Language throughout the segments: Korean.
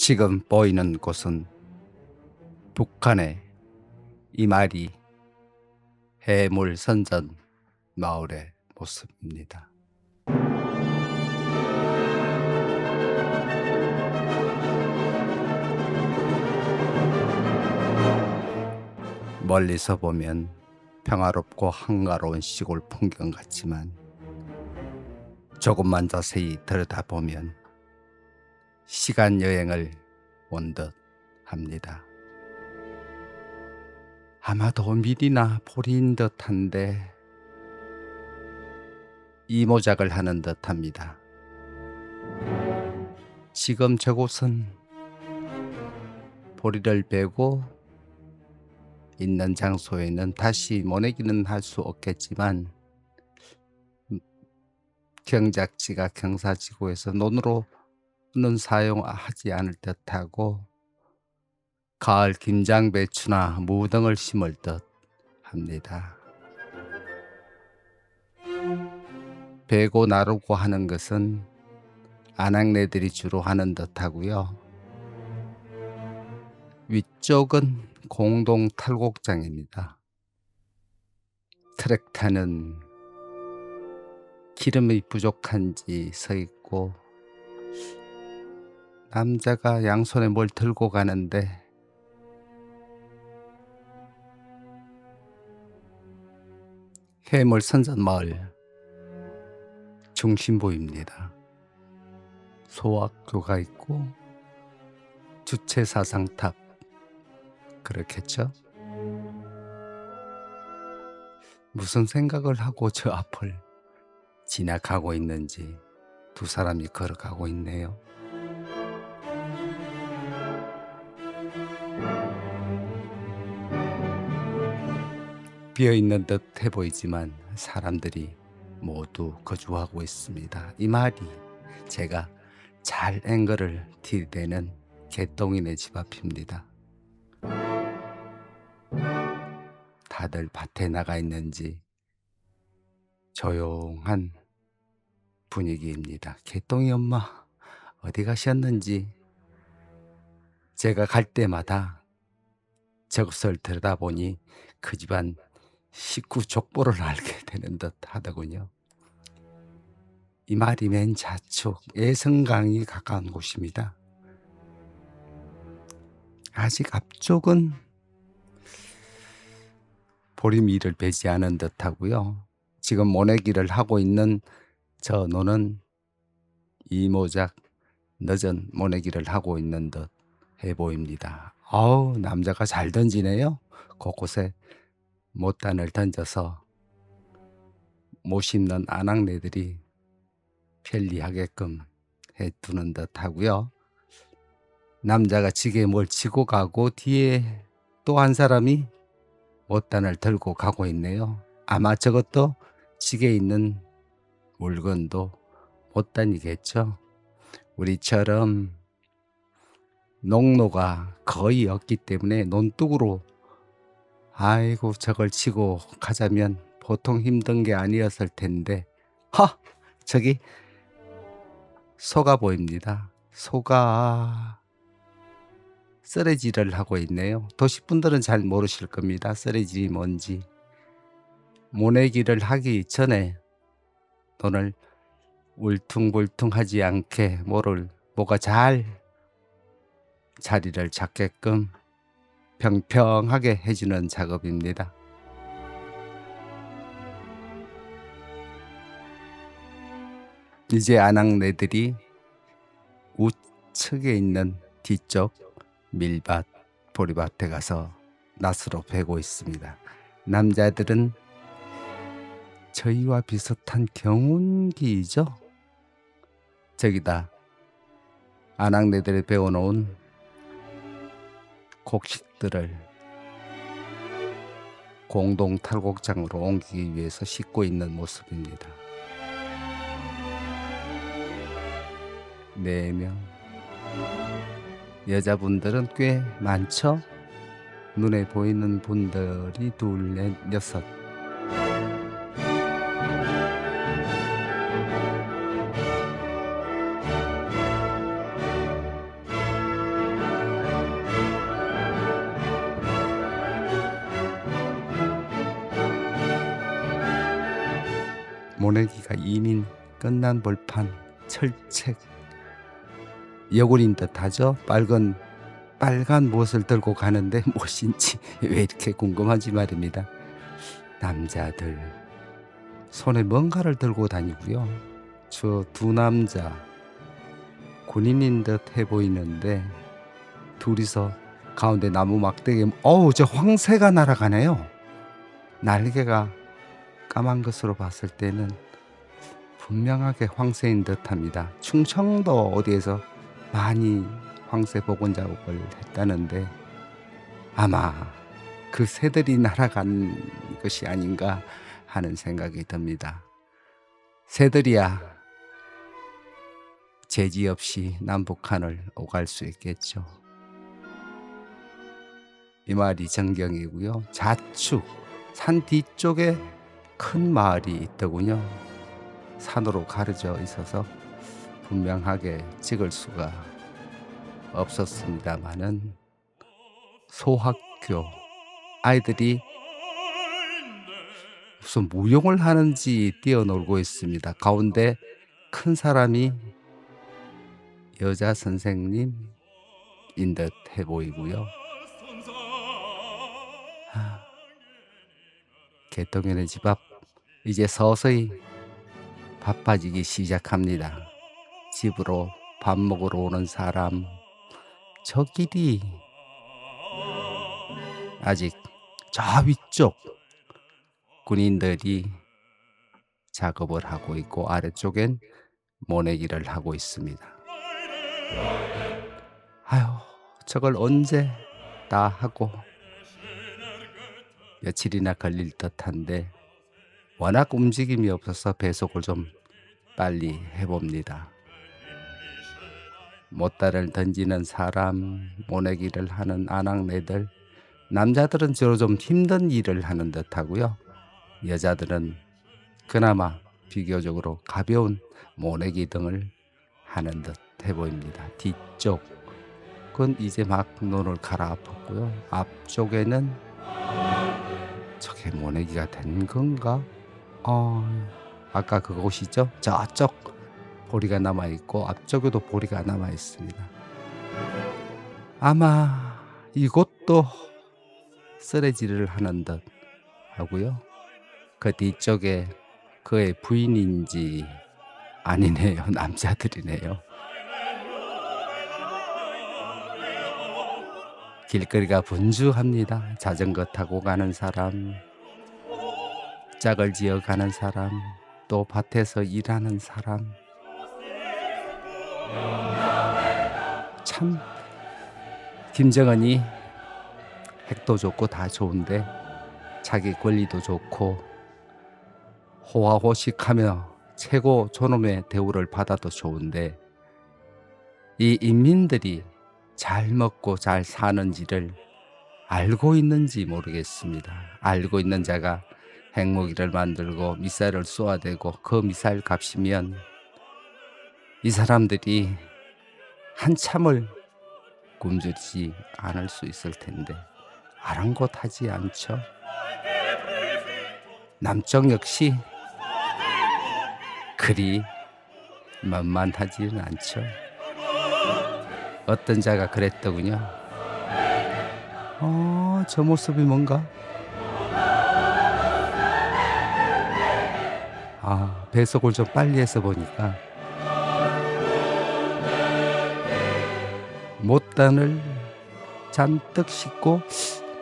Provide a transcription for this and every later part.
지금 보이는 곳은 북한의 이마리 해물선전 마을의 모습입니다. 멀리서 보면 평화롭고 한가로운 시골 풍경 같지만 조금만 자세히 들여다보면 시간 여행을 온 듯 합니다. 아마도 미리나 보리인 듯한데 이모작을 하는 듯합니다. 지금 저곳은 보리를 베고 있는 장소에는 다시 모내기는 할 수 없겠지만 경작지가 경사지구에서 논으로는 사용하지 않을 듯하고 가을 김장배추나 무 등을 심을 듯 합니다. 베고 나르고 하는 것은 아낙네들이 주로 하는 듯하고요. 위쪽은 공동 탈곡장입니다. 트랙터는 기름이 부족한지 서 있고 남자가 양손에 뭘 들고 가는데 해물선전마을 중심부입니다. 소학교가 있고 주체사상탑 그렇겠죠? 무슨 생각을 하고 저 앞을 지나가고 있는지 두 사람이 걸어가고 있네요. 비어있는 듯 해 보이지만 사람들이 모두 거주하고 있습니다. 이 말이 제가 잘 앵글을 들이대는 개똥이네 집 앞입니다. 다들 밭에 나가 있는지 조용한 분위기입니다. 개똥이 엄마 어디 가셨는지 제가 갈 때마다 저것을 들여다보니 그 집안 식구 족보를 알게 되는 듯 하더군요. 이 말이 맨 좌측 예성강이 가까운 곳입니다. 아직 앞쪽은 보리밀을 베지 않은 듯하고요. 지금 모내기를 하고 있는 저 노는 이모작 늦은 모내기를 하고 있는 듯 해 보입니다. 아우 남자가 잘 던지네요. 곳곳에 못단을 던져서 못 심는 아낙네들이 편리하게끔 해두는 듯 하고요. 남자가 지게에 뭘 지고 가고 뒤에 또 한 사람이 못단을 들고 가고 있네요. 아마 저것도 지게에 있는 물건도 못단이겠죠. 우리처럼 농로가 거의 없기 때문에 논둑으로 아이고 저걸 치고 가자면 보통 힘든 게 아니었을 텐데 저기 소가 보입니다. 소가 쓰레질을 하고 있네요. 도시분들은 잘 모르실 겁니다. 쓰레질이 뭔지. 모내기를 하기 전에 돈을 울퉁불퉁하지 않게 뭐가 잘 자리를 잡게끔 평평하게 해주는 작업입니다. 이제 아낙네들이 우측에 있는 뒤쪽 밀밭, 보리밭에 가서 낫으로 베고 있습니다. 남자들은 저희와 비슷한 경운기이죠. 저기다 아낙네들이 베어놓은 곡식들을 공동 탈곡장으로 옮기기 위해서 싣고 있는 모습입니다. 4명. 여자분들은 꽤 많죠? 눈에 보이는 분들이 2, 4, 6. 모내기가 이미 끝난 벌판 철책 여군인 듯하죠. 빨간 무엇을 들고 가는데 무엇인지 왜 이렇게 궁금한지 말입니다. 남자들 손에 뭔가를 들고 다니고요. 저 두 남자 군인인 듯 해 보이는데 둘이서 가운데 나무 막대기에 저 황새가 날아가네요. 날개가 까만 것으로 봤을 때는 분명하게 황새인 듯합니다. 충청도 어디에서 많이 황새 복원 작업을 했다는데 아마 그 새들이 날아간 것이 아닌가 하는 생각이 듭니다. 새들이야 제지 없이 남북한을 오갈 수 있겠죠. 이 마을이 정경이고요. 좌측 산 뒤쪽에 큰 마을이 있더군요. 산으로 가려져 있어서 분명하게 찍을 수가 없었습니다마는 소학교 아이들이 무슨 무용을 하는지 뛰어놀고 있습니다. 가운데 큰 사람이 여자 선생님인 듯 해 보이고요. 개똥이네 집 앞 이제 서서히 바빠지기 시작합니다. 집으로 밥 먹으러 오는 사람 저 길이 아직 저 위쪽 군인들이 작업을 하고 있고 아래쪽엔 모내기를 하고 있습니다. 아유 저걸 언제 다 하고 며칠이나 걸릴 듯한데 워낙 움직임이 없어서 배속을 좀 빨리 해봅니다. 못다를 던지는 사람, 모내기를 하는 아낙네들, 남자들은 주로 좀 힘든 일을 하는 듯하고요. 여자들은 그나마 비교적으로 가벼운 모내기 등을 하는 듯 해보입니다. 뒤쪽은 이제 막 눈을 갈아엎었고요. 앞쪽에는 저게 모내기가 된 건가? 아까 그곳이죠? 저쪽 보리가 남아있고 앞쪽에도 보리가 남아있습니다. 아마 이곳도 쓰레기를 하는 듯 하고요. 그 뒤쪽에 그의 부인인지 아니네요. 남자들이네요. 길거리가 분주합니다. 자전거 타고 가는 사람, 짝을 지어 가는 사람, 또 밭에서 일하는 사람. 참 김정은이 핵도 좋고 다 좋은데 자기 권리도 좋고 호화호식하며 최고 존엄의 대우를 받아도 좋은데 이 인민들이 잘 먹고 잘 사는지를 알고 있는지 모르겠습니다. 알고 있는 자가 핵무기를 만들고 미사일을 쏘아대고 그 미사일 값이면 이 사람들이 한참을 굶주리지 않을 수 있을 텐데 아랑곳하지 않죠. 남쪽 역시 그리 만만하지는 않죠. 어떤 자가 그랬더군요. 저 모습이 뭔가? 배속을 좀 빨리 해서 보니까 못단을 잔뜩 싣고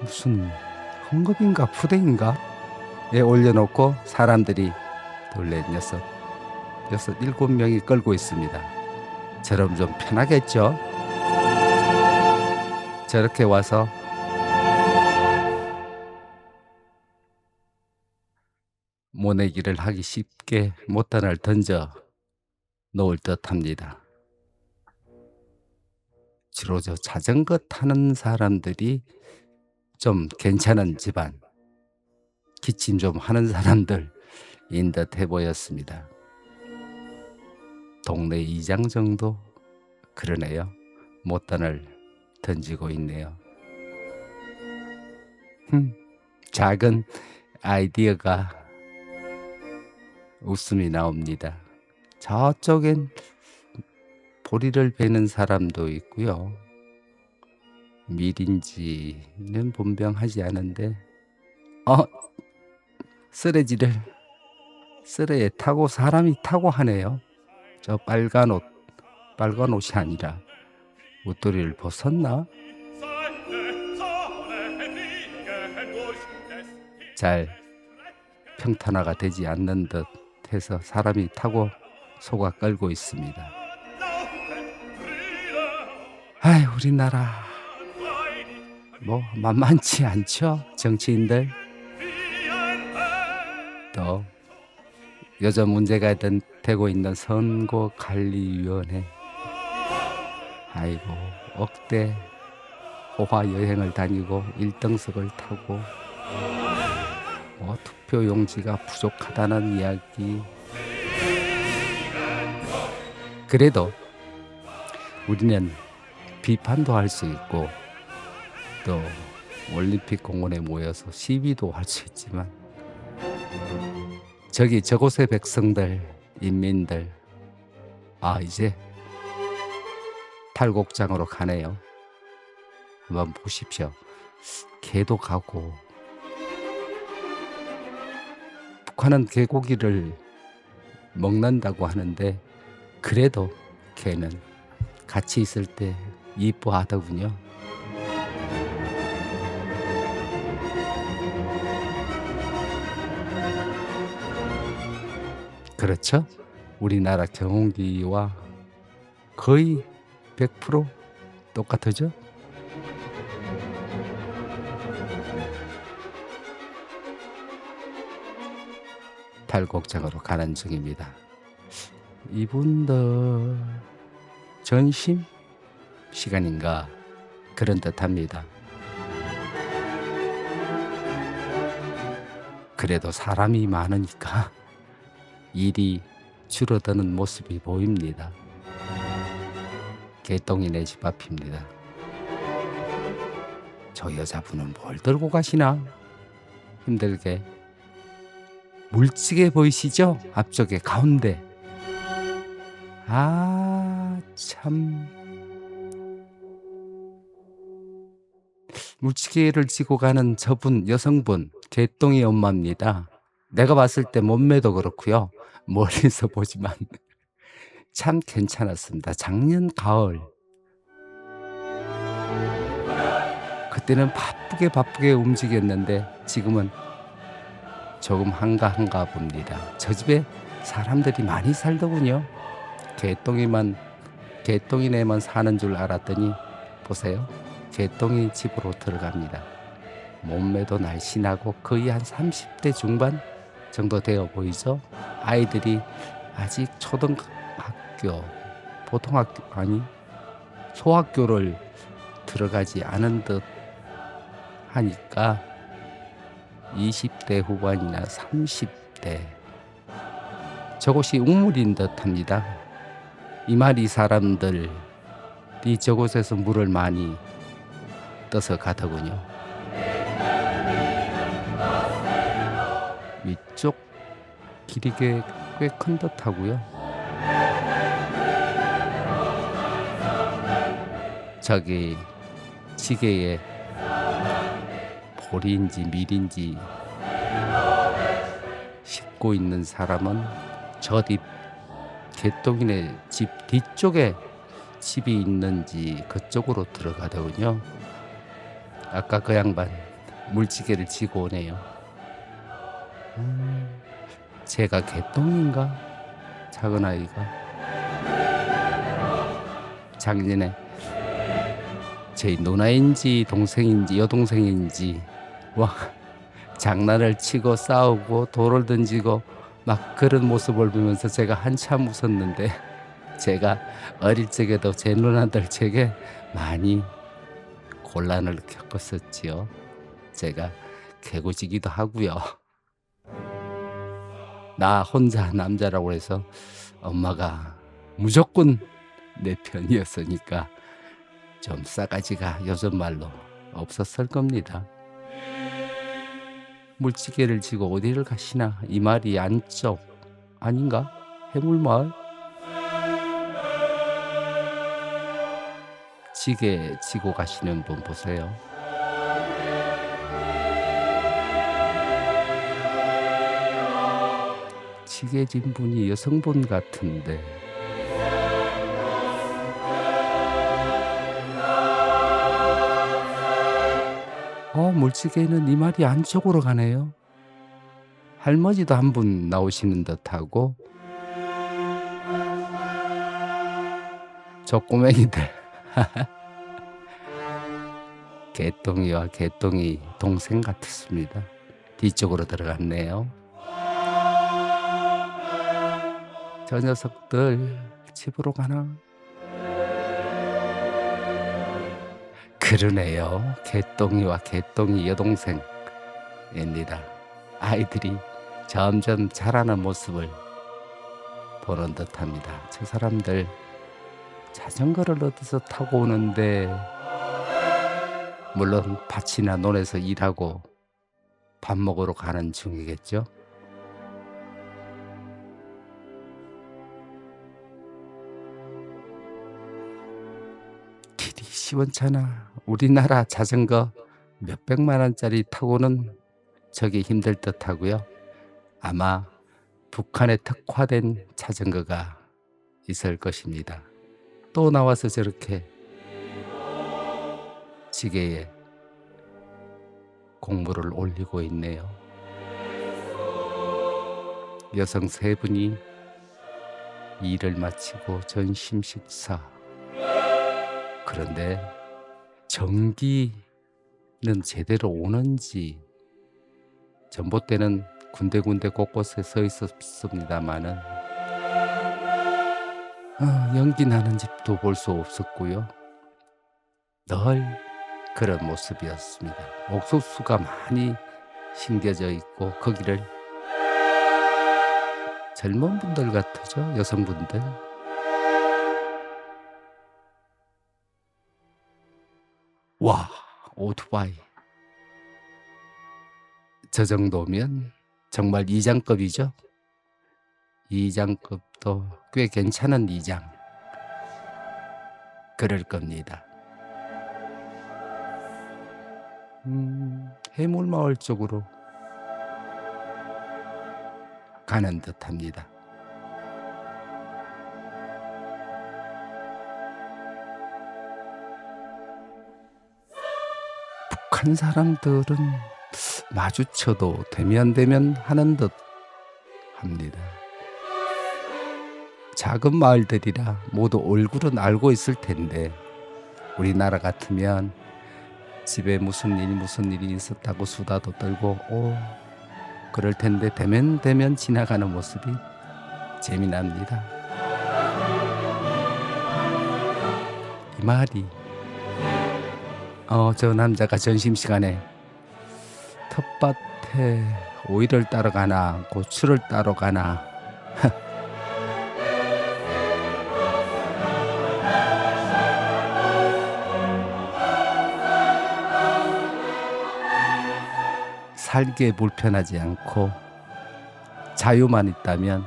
무슨 헝겊인가 푸대인가에 올려놓고 사람들이 둘넷 여섯 일곱 명이 끌고 있습니다. 저럼 좀 편하겠죠? 저렇게 와서 모내기를 하기 쉽게 못단을 던져 놓을 듯합니다. 주로 저 자전거 타는 사람들이 좀 괜찮은 집안, 기침 좀 하는 사람들인 듯 해 보였습니다. 동네 이장 정도 그러네요. 못단을 던지고 있네요. 작은 아이디어가 웃음이 나옵니다. 저쪽엔 보리를 베는 사람도 있고요. 밀인지는 분명하지 않은데 쓰레기를 쓰레에 타고 사람이 타고 하네요. 저 빨간 옷이 아니라 옷도리를 벗었나? 잘 평탄화가 되지 않는 듯 해서 사람이 타고 소가 끌고 있습니다. 아이, 우리나라 뭐 만만치 않죠? 정치인들. 또 요즘 문제가 되고 있는 선거관리위원회. 아이고, 억대 호화 여행을 다니고 1등석을 타고 투표 용지가 부족하다는 이야기. 그래도 우리는 비판도 할 수 있고 또 올림픽 공원에 모여서 시위도 할 수 있지만 저곳의 백성들, 인민들, 이제 탈곡장으로 가네요. 한번 보십시오. 개도 가고. 북한은 개고기를 먹는다고 하는데 그래도 개는 같이 있을 때 이뻐하더군요. 그렇죠? 우리나라 경운기와 거의 100% 똑같죠? 탈곡장으로 가는 중입니다. 이분들 전심 시간인가 그런 듯합니다. 그래도 사람이 많으니까 일이 줄어드는 모습이 보입니다. 개똥이네 집 앞입니다. 저 여자분은 뭘 들고 가시나? 힘들게. 물찌개 보이시죠? 앞쪽에 가운데. 참. 물찌개를 지고 가는 저분, 여성분, 개똥이 엄마입니다. 내가 봤을 때 몸매도 그렇고요. 멀리서 보지만 참 괜찮았습니다. 작년 가을. 그때는 바쁘게 움직였는데 지금은 조금 한가한가 봅니다. 저 집에 사람들이 많이 살더군요. 개똥이네만 사는 줄 알았더니 보세요. 개똥이 집으로 들어갑니다. 몸매도 날씬하고 거의 한 30대 중반 정도 되어 보이죠. 아이들이 아직 초등학교, 소학교를 들어가지 않은 듯 하니까 20대 후반이나 30대. 저곳이 우물인 듯합니다. 이마리 사람들이 저곳에서 물을 많이 떠서 가더군요. 위쪽 길이 꽤 큰 듯하고요. 저기 지게에 보리인지 밀인지 싣고 있는 사람은 저 뒤 개똥이네 집 뒤쪽에 집이 있는지 그쪽으로 들어가더군요. 아까 그 양반 물지개를 지고 오네요. 제가 개똥인가? 작은 아이가 작년에 제 누나인지 동생인지 여동생인지 장난을 치고 싸우고 돌을 던지고 막 그런 모습을 보면서 제가 한참 웃었는데, 제가 어릴 적에도 제 누나들 제게 많이 곤란을 겪었었지요. 제가 개구지기도 하고요. 나 혼자 남자라고 해서 엄마가 무조건 내 편이었으니까 좀 싸가지가 요즘 말로 없었을 겁니다. 물지개를 지고 어디를 가시나? 이 말이 아닌가? 해물마을? 지게 지고 가시는 분 보세요. 지게 진 분이 여성분 같은데. 물지개는 이마리 안쪽으로 가네요. 할머니도 한 분 나오시는 듯하고. 저 꼬맹이들 개똥이와 개똥이 동생 같았습니다. 뒤쪽으로 들어갔네요. 저 녀석들 집으로 가나? 그러네요. 개똥이와 개똥이 여동생입니다. 아이들이 점점 자라는 모습을 보는 듯합니다. 저 사람들 자전거를 어디서 타고 오는데, 물론 밭이나 논에서 일하고 밥 먹으러 가는 중이겠죠. 길이 시원찮아. 우리나라 자전거 몇백만 원짜리 타고는 저기 힘들 듯하고요. 아마 북한에 특화된 자전거가 있을 것입니다. 또 나와서 저렇게 지게에 곡물을 올리고 있네요. 여성 3분이 일을 마치고 점심 식사. 그런데 전기는 제대로 오는지, 전봇대는 군데군데 곳곳에 서 있었습니다마는 연기 나는 집도 볼 수 없었고요. 늘 그런 모습이었습니다. 옥수수가 많이 심겨져 있고, 거기를 젊은 분들 같으죠. 여성분들. 와, 오토바이. 저 정도면 정말 이장급이죠. 이장급도 꽤 괜찮은 이장. 그럴 겁니다. 해물마을 쪽으로 가는 듯합니다. 북한 사람들은 마주쳐도 대면 하는 듯 합니다. 작은 마을들이라 모두 얼굴은 알고 있을 텐데, 우리나라 같으면 집에 무슨 일이 있었다고 수다도 떨고 그럴 텐데, 대면 지나가는 모습이 재미납니다. 이 말이 저 남자가 점심시간에 텃밭에 오이를 따러 가나 고추를 따러 가나 살기에 불편하지 않고 자유만 있다면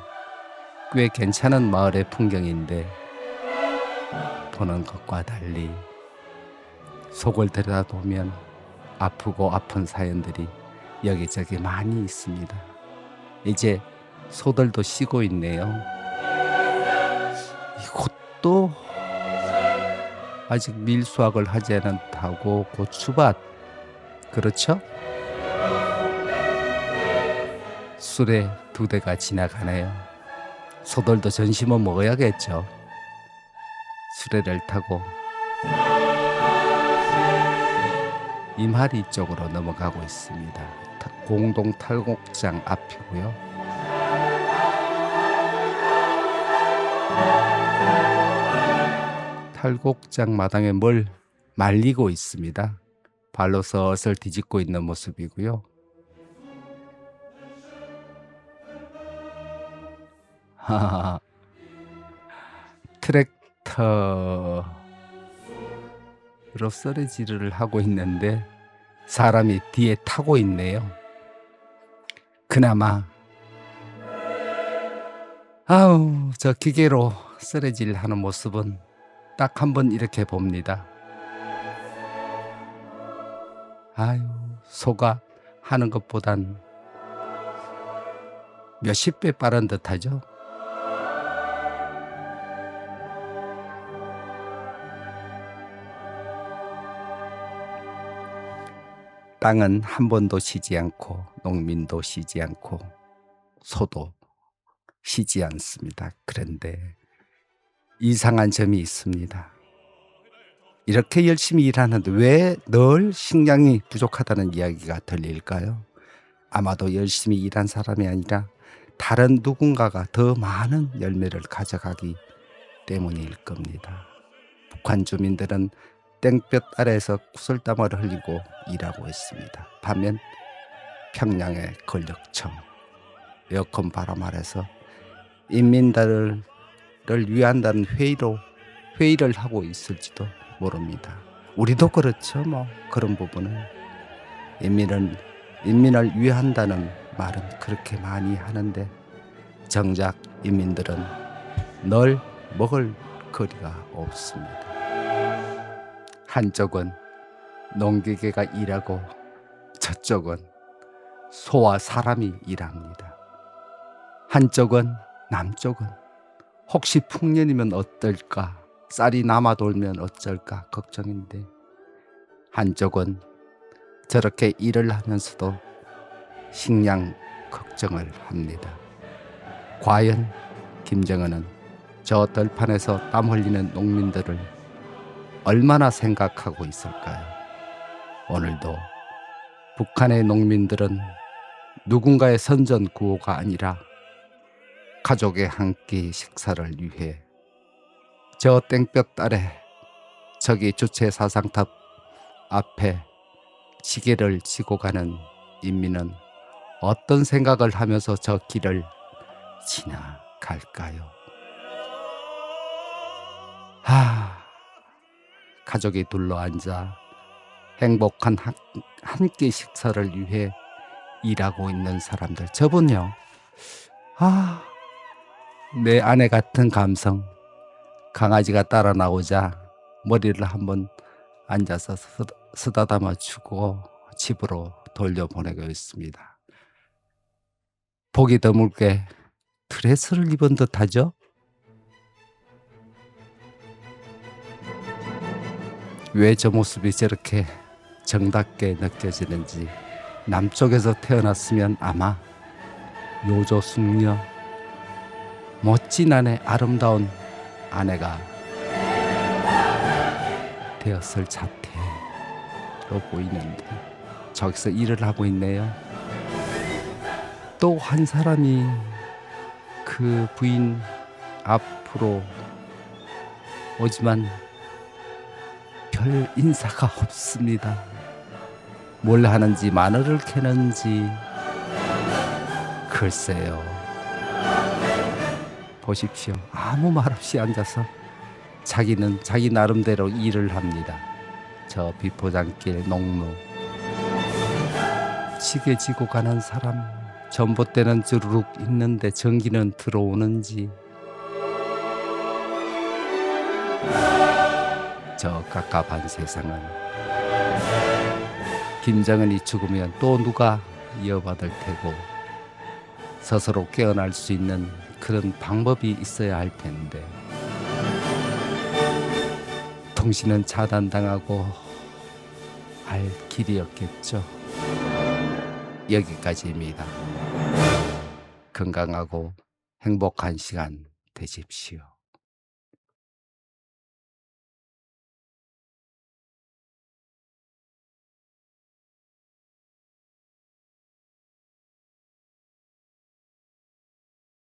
꽤 괜찮은 마을의 풍경인데, 보는 것과 달리 속을 들여다보면 아프고 아픈 사연들이 여기저기 많이 있습니다. 이제 소들도 쉬고 있네요. 이곳도 아직 밀수확을 하지 않았다고 고추밭, 그렇죠? 수레 2대가 지나가네요. 소들도 점심은 먹어야겠죠. 수레를 타고 임하리 쪽으로 넘어가고 있습니다. 공동 탈곡장 앞이고요. 탈곡장 마당에 뭘 말리고 있습니다. 발로 슬슬 뒤집고 있는 모습이고요. 트랙터로 썰어지를 하고 있는데 사람이 뒤에 타고 있네요. 그나마 아우 저 기계로 쓰레질하는 모습은 딱 한 번 이렇게 봅니다. 아유 소가 하는 것보단 몇십 배 빠른 듯하죠. 땅은 한 번도 쉬지 않고 농민도 쉬지 않고 소도 쉬지 않습니다. 그런데 이상한 점이 있습니다. 이렇게 열심히 일하는데 왜 늘 식량이 부족하다는 이야기가 들릴까요? 아마도 열심히 일한 사람이 아니라 다른 누군가가 더 많은 열매를 가져가기 때문일 겁니다. 북한 주민들은 땡볕 아래에서 구슬땀을 흘리고 일하고 있습니다. 반면 평양의 권력청, 에어컨 바람 아래서 인민들을 위한다는 회의를 하고 있을지도 모릅니다. 우리도 그렇죠. 뭐 그런 부분은 인민을 위한다는 말은 그렇게 많이 하는데 정작 인민들은 늘 먹을 거리가 없습니다. 한쪽은 농기계가 일하고 저쪽은 소와 사람이 일합니다. 한쪽은 남쪽은 혹시 풍년이면 어떨까, 쌀이 남아 돌면 어쩔까 걱정인데 한쪽은 저렇게 일을 하면서도 식량 걱정을 합니다. 과연 김정은은 저 들판에서 땀 흘리는 농민들을 얼마나 생각하고 있을까요? 오늘도 북한의 농민들은 누군가의 선전구호가 아니라 가족의 한 끼 식사를 위해 저 땡볕 아래 저기 주체 사상탑 앞에 시계를 지고 가는 인민은 어떤 생각을 하면서 저 길을 지나갈까요? 가족이 둘러앉아 행복한 한 끼 식사를 위해 일하고 있는 사람들. 저분요. 내 아내 같은 감성. 강아지가 따라 나오자 머리를 한번 앉아서 쓰다듬어 주고 집으로 돌려보내고 있습니다. 보기 드물게 드레스를 입은 듯하죠? 왜 저 모습이 저렇게 정답게 느껴지는지 남쪽에서 태어났으면 아마 요조숙녀 멋진 아내, 아름다운 아내가 되었을 자태로 보이는데 저기서 일을 하고 있네요. 또 한 사람이 그 부인 앞으로 오지만 별 인사가 없습니다. 뭘 하는지 마늘을 캐는지 글쎄요. 보십시오. 아무 말 없이 앉아서 자기는 자기 나름대로 일을 합니다. 저 비포장길 농로 시계 지고 가는 사람, 전봇대는 주르륵 있는데 전기는 들어오는지, 저 깝깝한 세상은 김정은이 죽으면 또 누가 이어받을 테고 스스로 깨어날 수 있는 그런 방법이 있어야 할 텐데 통신은 차단당하고 할 길이 없겠죠. 여기까지입니다. 건강하고 행복한 시간 되십시오.